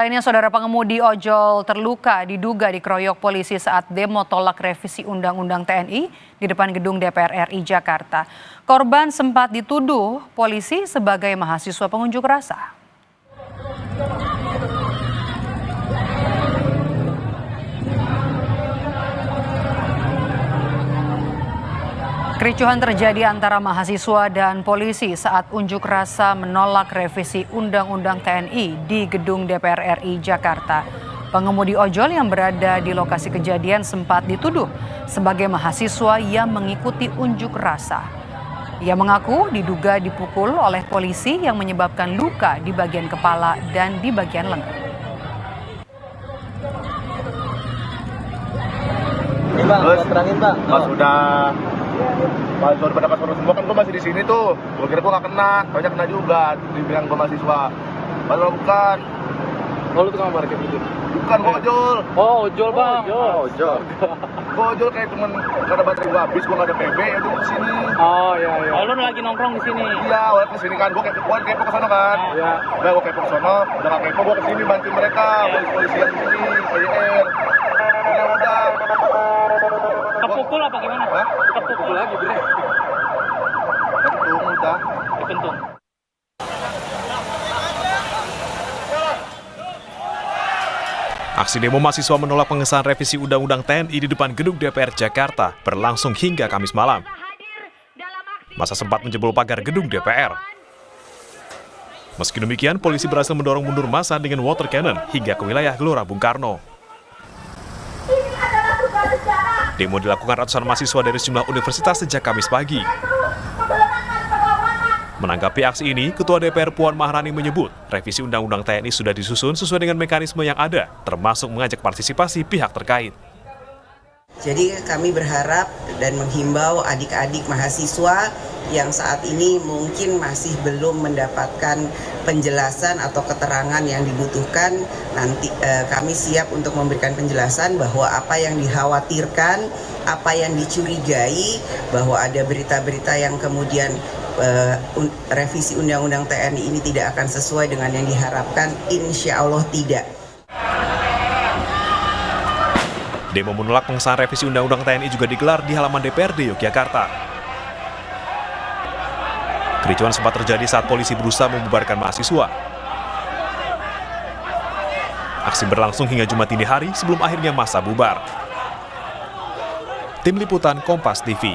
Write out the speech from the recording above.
Lainnya, saudara pengemudi ojol terluka diduga dikeroyok polisi saat demo tolak revisi Undang-Undang TNI di depan gedung DPR RI Jakarta. Korban sempat dituduh polisi sebagai mahasiswa pengunjuk rasa. Kericuhan terjadi antara mahasiswa dan polisi saat unjuk rasa menolak revisi Undang-Undang TNI di gedung DPR RI Jakarta. Pengemudi ojol yang berada di lokasi kejadian sempat dituduh sebagai mahasiswa yang mengikuti unjuk rasa. Ia mengaku diduga dipukul oleh polisi yang menyebabkan luka di bagian kepala dan di bagian lengan. Ini Pak, terangin Pak. Pas udah pada paspor semua kan gue masih di sini tuh. Gue kira gue gak kena, banyak kena juga. Dibilang gue mahasiswa. Padahal bukan. Oh, lu tukang parkir gitu? Bukan, gue ojol. Oh, ojol Bang. Ojol. Gue ojol kayak temen karena baterai gue habis, gue gak ada PB, ya udah kesini. Oh iya. Oh, lu lagi nongkrong di sini? Iya, awalnya kesini kan. Gue kepo kesana kan. Iya. Udah gue kepo kesana, udah gak kepo gue kesini bantuin mereka. Polisi yang di sini, PJR. Udah. Kepukul apa gimana? Hah? Kepukul lagi, Bre. Kepentung, udah. Dipentung. Aksi demo mahasiswa menolak pengesahan revisi Undang-Undang TNI di depan gedung DPR Jakarta berlangsung hingga Kamis malam. Massa sempat menjebol pagar gedung DPR. Meski demikian, polisi berhasil mendorong mundur massa dengan water cannon hingga ke wilayah Gelora Bung Karno. Demo dilakukan ratusan mahasiswa dari sejumlah universitas sejak Kamis pagi. Menanggapi aksi ini, Ketua DPR Puan Maharani menyebut revisi Undang-Undang TNI sudah disusun sesuai dengan mekanisme yang ada, termasuk mengajak partisipasi pihak terkait. Jadi kami berharap dan menghimbau adik-adik mahasiswa yang saat ini mungkin masih belum mendapatkan penjelasan atau keterangan yang dibutuhkan, nanti kami siap untuk memberikan penjelasan bahwa apa yang dikhawatirkan, apa yang dicurigai, bahwa ada berita-berita yang kemudian revisi Undang-Undang TNI ini tidak akan sesuai dengan yang diharapkan, insya Allah tidak. Demo menolak pengesahan revisi Undang-Undang TNI juga digelar di halaman DPRD Yogyakarta. Kericuhan sempat terjadi saat polisi berusaha membubarkan mahasiswa. Aksi berlangsung hingga Jumat dini hari sebelum akhirnya massa bubar. Tim Liputan Kompas TV.